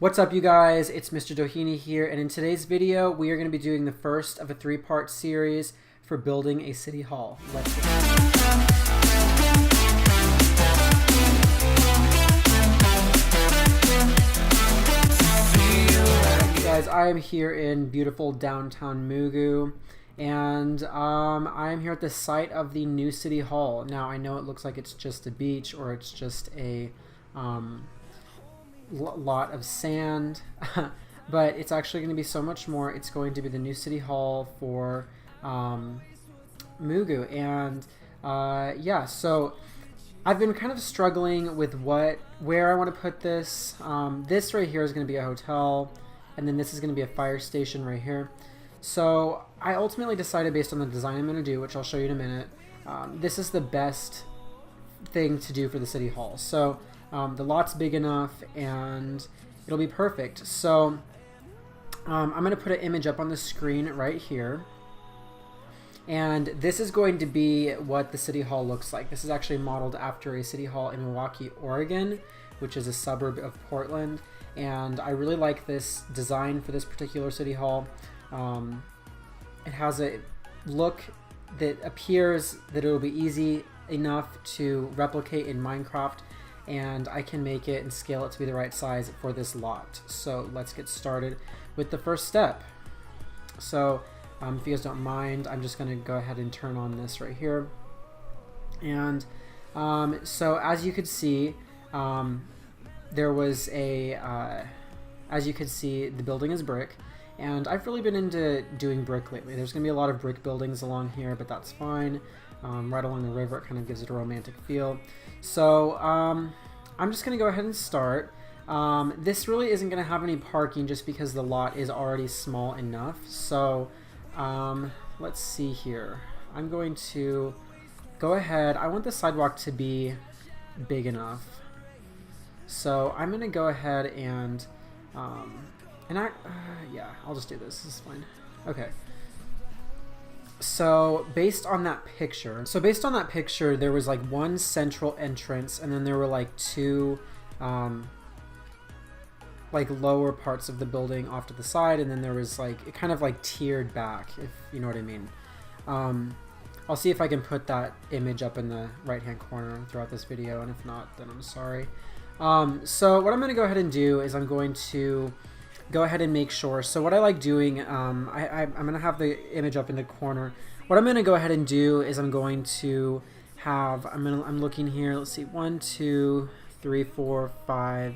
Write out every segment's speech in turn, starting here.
What's up, you guys? It's Mr. Doheny here, and in today's video we are going to be doing the first of a three-part series for building a city hall. Let's go. You guys, I am here in beautiful downtown Mugu, and I am here at the site of the new city hall. Now, I know it looks like it's just a beach or it's just a lot of sand, but it's actually going to be so much more. It's going to be the new city hall for Mugu, and yeah, so I've been kind of struggling with where I want to put this. This right here is going to be a hotel, and then this is going to be a fire station right here. So I ultimately decided, based on the design I'm going to do, which I'll show you in a minute, this is the best thing to do for the city hall. So the lot's big enough and it'll be perfect. So I'm going to put an image up on the screen right here. And this is going to be what the city hall looks like. This is actually modeled after a city hall in Milwaukie, Oregon, which is a suburb of Portland. And I really like this design for this particular city hall. It has a look that appears that it will be easy enough to replicate in Minecraft, and I can make it and scale it to be the right size for this lot. So let's get started with the first step. So if you guys don't mind, I'm just going to go ahead and turn on this right here. And so as you could see, there was a as you could see, the building is brick, and I've really been into doing brick lately. There's going to be a lot of brick buildings along here, but that's fine. Right along the river, it kind of gives it a romantic feel. So I'm just going to go ahead and start. This really isn't going to have any parking just because the lot is already small enough. So let's see here. I'm going to go ahead. I want the sidewalk to be big enough. So I'm going to go ahead and yeah, I'll just do this. This is fine. Okay. So based on that picture, there was like one central entrance, and then there were like two like lower parts of the building off to the side, and then there was like, it kind of like tiered back, if you know what I mean. I'll see if I can put that image up in the right hand corner throughout this video, and if not, then I'm sorry. So what I'm going to go ahead and do is I'm going to go ahead and make sure. So what I like doing, I'm going to have the image up in the corner. What I'm going to go ahead and do is I'm going to have, I'm looking here, let's see, 1, 2, 3, 4, 5,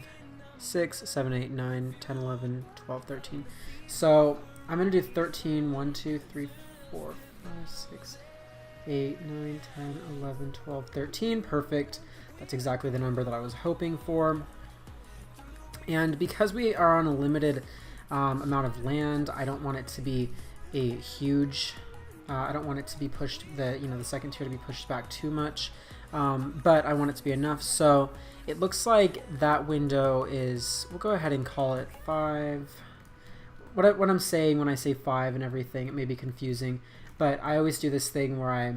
6, 7, 8, 9, 10, 11, 12, 13. So I'm going to do 13, 1, 2, 3, 4, 5, 6, 8, 9, 10, 11, 12, 13. Perfect. That's exactly the number that I was hoping for. And because we are on a limited amount of land, I don't want it to be a huge, I don't want it to be pushed, the second tier to be pushed back too much, but I want it to be enough. So it looks like that window is, we'll go ahead and call it 5. What I'm saying when I say 5 and everything, it may be confusing, but I always do this thing where I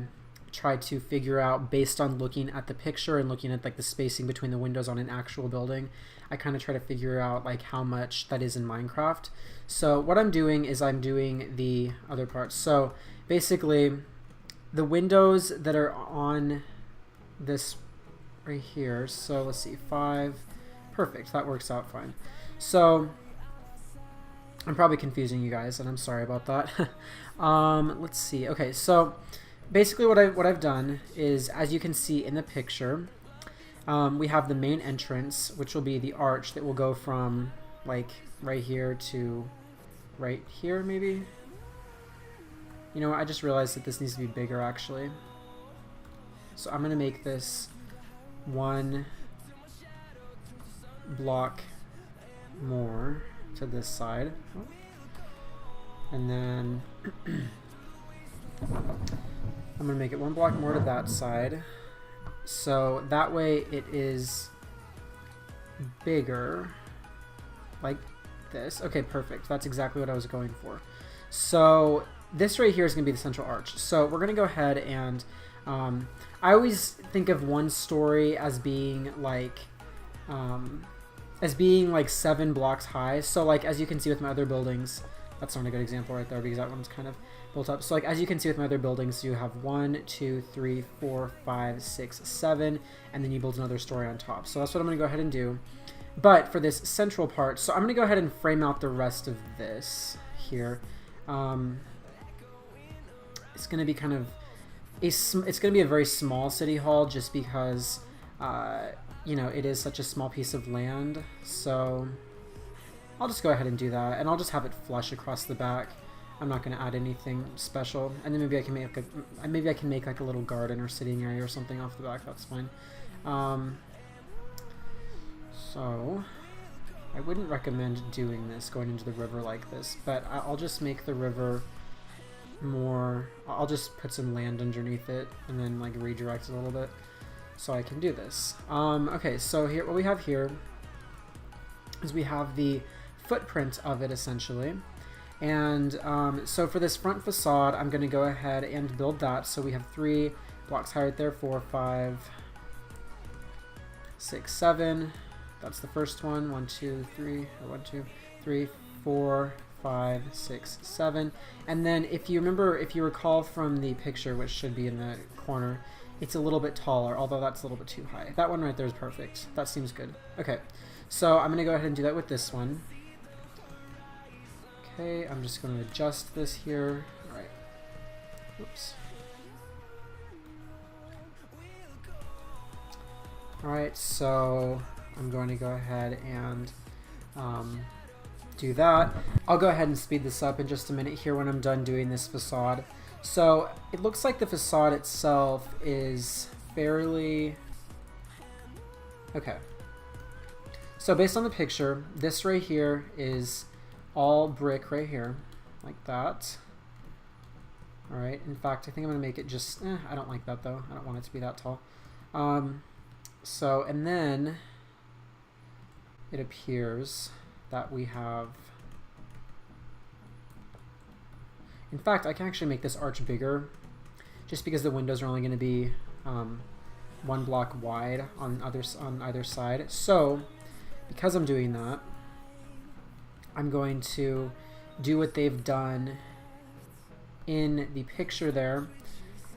try to figure out, based on looking at the picture and looking at like the spacing between the windows on an actual building, I kind of try to figure out like how much that is in Minecraft. So what I'm doing is I'm doing the other parts. So basically the windows that are on this right here, so let's see, 5, perfect, that works out fine. So I'm probably confusing you guys, and I'm sorry about that. Let's see. Okay, so basically what I've done is, as you can see in the picture, we have the main entrance, which will be the arch that will go from like right here to right here, maybe. You know what, I just realized that this needs to be bigger actually. So I'm going to make this 1 block more to this side. And then I'm going to make it 1 block more to that side. So that way it is bigger, like this. Okay, perfect. That's exactly what I was going for. So this right here is going to be the central arch. So we're going to go ahead and I always think of one story as being like as being like 7 blocks high. So like as you can see with my other buildings, that's not a good example right there because that one's kind of built up. So like as you can see with my other buildings, you have 1, 2, 3, 4, 5, 6, 7, and then you build another story on top. So that's what I'm gonna go ahead and do. But for this central part, so I'm gonna go ahead and frame out the rest of this here. It's gonna be kind of it's gonna be a very small city hall just because you know, it is such a small piece of land. So I'll just go ahead and do that, and I'll just have it flush across the back. I'm not going to add anything special, and then maybe I can make like a little garden or sitting area or something off the back. That's fine. So I wouldn't recommend doing this, going into the river like this, but I'll just make the river more. I'll just put some land underneath it and then like redirect it a little bit so I can do this. Okay, so here what we have here is we have the footprint of it essentially. And so for this front facade, I'm going to go ahead and build that. So we have 3 blocks high right there, 4, 5, 6, 7. That's the first one. 1, 2, 3, or 1, 2, 3, 4, 5, 6, 7. And then if you recall from the picture, which should be in the corner, it's a little bit taller, although that's a little bit too high. That one right there is perfect. That seems good. Okay, so I'm going to go ahead and do that with this one. Okay, I'm just going to adjust this here. All right. Oops. All right, so I'm going to go ahead and do that. I'll go ahead and speed this up in just a minute here when I'm done doing this facade. So it looks like the facade itself is fairly... Okay. So based on the picture, this right here is all brick right here, like that. All right, in fact, I think I'm gonna make it just, I don't like that though. I don't want it to be that tall. So, and then it appears that we have, in fact, I can actually make this arch bigger just because the windows are only gonna be 1 block wide on either side. So, because I'm doing that, I'm going to do what they've done in the picture there,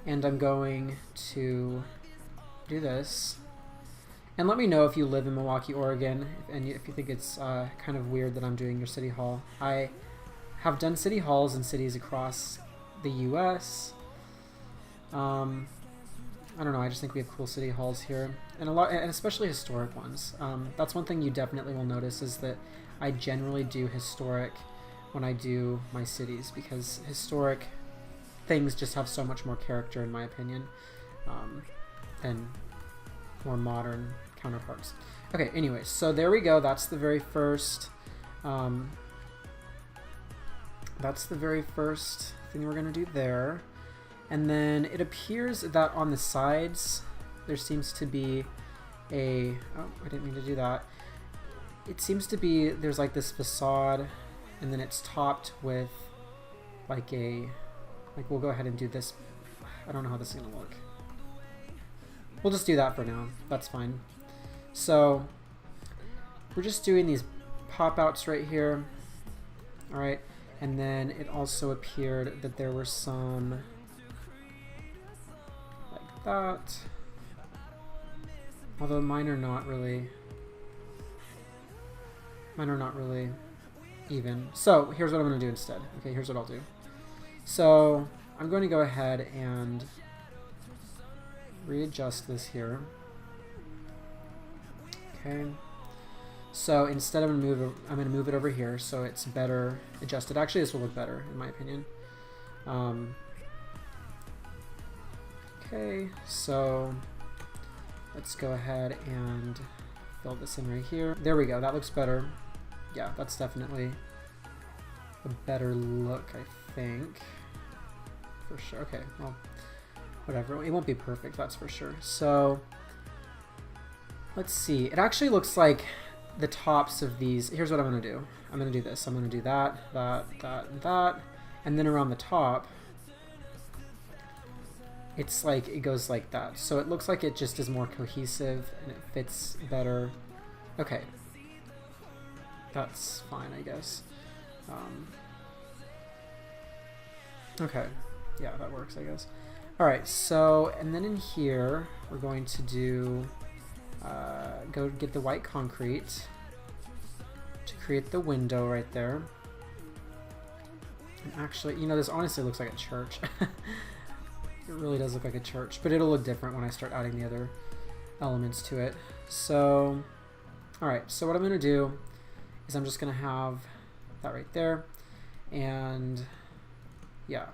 and I'm going to do this. And let me know if you live in Milwaukee, Oregon, and if you think it's kind of weird that I'm doing your city hall. I have done city halls in cities across the U.S. I don't know, I just think we have cool city halls here, and especially historic ones. That's one thing you definitely will notice, is that I generally do historic when I do my cities, because historic things just have so much more character, in my opinion, than more modern counterparts. Okay, anyway, so there we go. That's the very first thing we're gonna do there. And then it appears that on the sides there seems to be a, oh, I didn't mean to do that. It seems to be, there's like this facade, and then it's topped with like we'll go ahead and do this. I don't know how this is gonna look. We'll just do that for now. That's fine. So we're just doing these pop outs right here. All right. And then it also appeared that there were some like that. Although mine are not really even. So here's what I'm going to do instead. Okay, here's what I'll do. So I'm going to go ahead and readjust this here. Okay. So instead I'm going to move it over here so it's better adjusted. Actually, this will look better in my opinion. Okay, so let's go ahead and fill this in right here. There we go. That looks better. Yeah, that's definitely a better look, I think. For sure. Okay, well, whatever. It won't be perfect, that's for sure. So let's see. It actually looks like the tops of these. Here's what I'm going to do. I'm going to do this. I'm going to do that, and that. And then around the top, it's like, it goes like that. So it looks like it just is more cohesive and it fits better. Okay. that's fine, I guess. Okay, yeah, that works, I guess. Alright, so, and then in here, we're going to do, go get the white concrete to create the window right there. And actually, you know, this honestly looks like a church. It really does look like a church, but it'll look different when I start adding the other elements to it. So, alright, so what I'm going to do is I'm just going to have that right there, and yeah.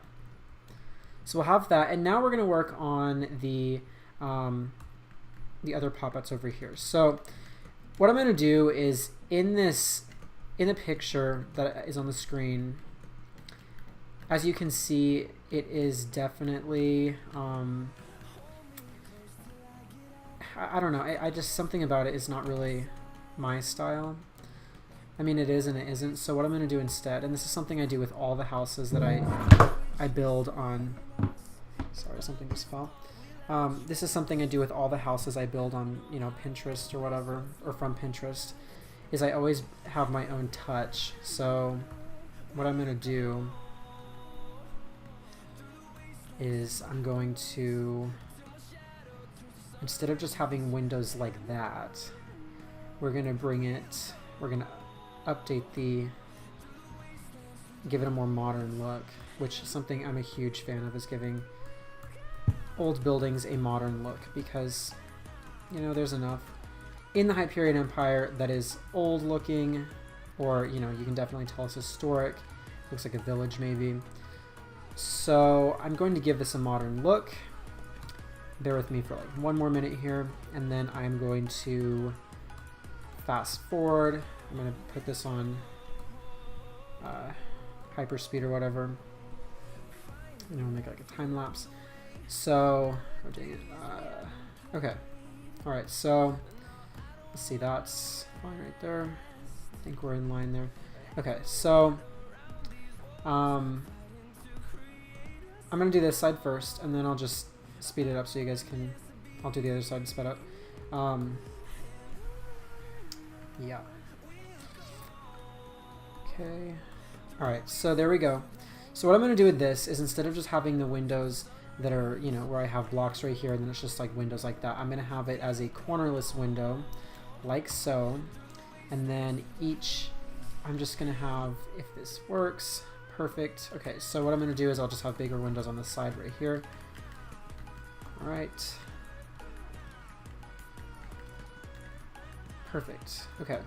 So we'll have that, and now we're going to work on the other pop-outs over here. So what I'm going to do is in the picture that is on the screen, as you can see, it is definitely, I don't know, I just, something about it is not really my style. I mean, it is and it isn't. So what I'm going to do instead, and this is something I do with all the houses that I build on, sorry, something just fell. This is something I do with all the houses I build on, you know, Pinterest or whatever, or from Pinterest, is I always have my own touch. So what I'm going to do is I'm going to, instead of just having windows like that, we're going to bring it, we're going to update give it a more modern look, which is something I'm a huge fan of, is giving old buildings a modern look, because, you know, there's enough in the Hyperion Empire that is old looking, or, you know, you can definitely tell it's historic, looks like a village maybe. So I'm going to give this a modern look. Bear with me for like one more minute here, and then I'm going to fast forward. I'm going to put this on hyperspeed or whatever, and I'll make like a time lapse. So, oh dang it. Okay. Alright, so let's see, that's fine right there. I think we're in line there. Okay, so I'm going to do this side first, and then I'll just speed it up so you guys can, I'll do the other side sped up. Yeah. Okay. Alright, so there we go. So what I'm going to do with this is, instead of just having the windows that are, you know, where I have blocks right here and then it's just like windows like that, I'm going to have it as a cornerless window, like so. And then each, I'm just going to have, if this works, perfect. Okay, so what I'm going to do is I'll just have bigger windows on the side right here. Alright. Perfect. Okay.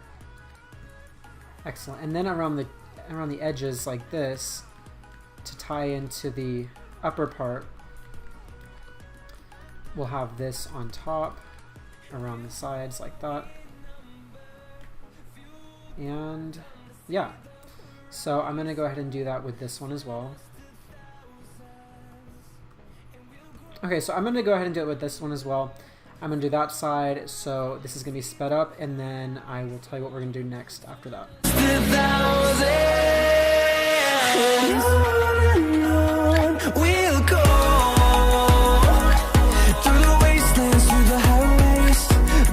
Excellent. And then around the edges like this, to tie into the upper part, we'll have this on top, around the sides like that. And yeah. So I'm going to go ahead and do that with this one as well. Okay, so I'm going to go ahead and do it with this one as well. I'm going to do that side, so this is going to be sped up, and then I will tell you what we're going to do next after that. We'll go through the wastelands, through the highways,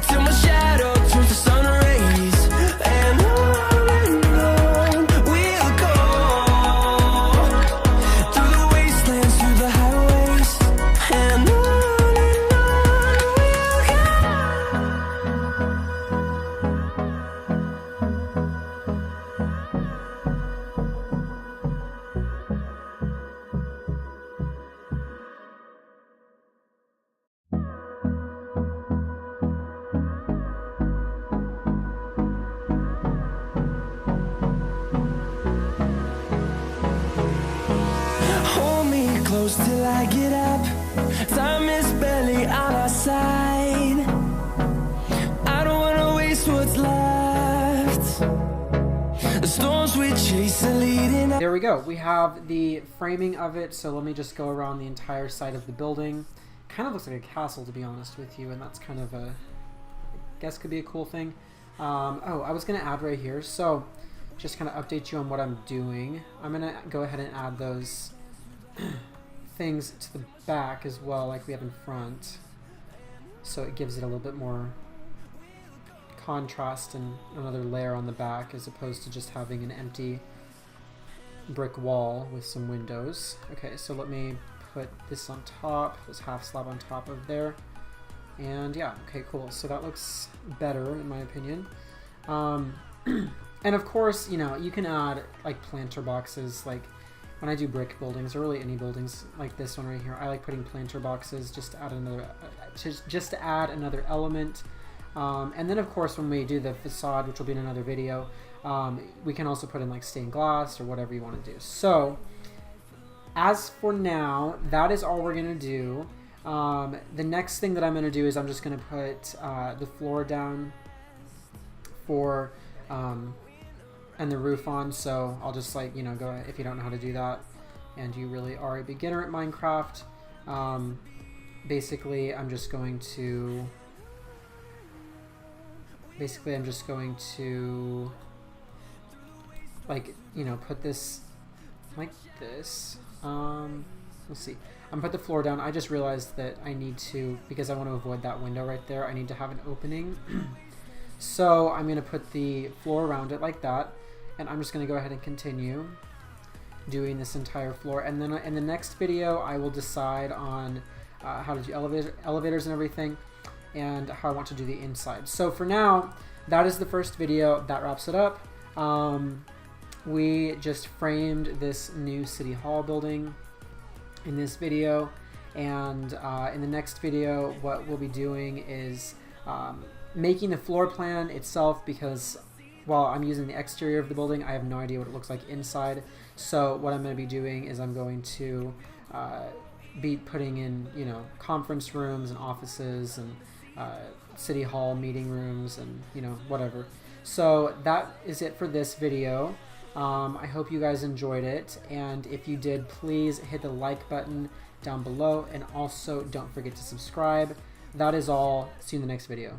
till my shadow turns to sun rays, and on we'll go through the wastelands, through the highways, and on till I get up. Time is barely on our side. I don't wanna waste what's left. The storms we chase are leading. There we go. We have the framing of it. So let me just go around the entire side of the building. Kind of looks like a castle, to be honest with you, and that's kind of a, I guess, could be a cool thing. Oh, I was gonna add right here. So just kind of update you on what I'm doing. I'm gonna go ahead and add those things to the back as well, like we have in front, so it gives it a little bit more contrast and another layer on the back as opposed to just having an empty brick wall with some windows. Okay, so let me put this on top, this half slab on top of there. And yeah, okay, cool. So that looks better in my opinion. And of course, you know, you can add like planter boxes. Like when I do brick buildings or really any buildings like this one right here, I like putting planter boxes just to add another, just to add another element. And then of course when we do the facade, which will be in another video, we can also put in like stained glass or whatever you want to do. So as for now, that is all we're going to do. The next thing that I'm going to do is I'm just going to put the floor down for and the roof on. So I'll just like, you know, go, if you don't know how to do that and you really are a beginner at Minecraft, basically I'm just going to like, you know, put this like this. Let's see. I'm gonna put the floor down. I just realized that I need to, because I want to avoid that window right there, I need to have an opening. So I'm gonna put the floor around it like that, and I'm just gonna go ahead and continue doing this entire floor. And then in the next video, I will decide on how to do elevators and everything, and how I want to do the inside. So for now, that is the first video. That wraps it up. We just framed this new City Hall building in this video, and in the next video what we'll be doing is making the floor plan itself, because while I'm using the exterior of the building, I have no idea what it looks like inside. So what I'm going to be doing is I'm going to be putting in, you know, conference rooms and offices and City Hall meeting rooms and, you know, whatever. So that is it for this video. I hope you guys enjoyed it, and if you did, please hit the like button down below, and also don't forget to subscribe. That is all. See you in the next video.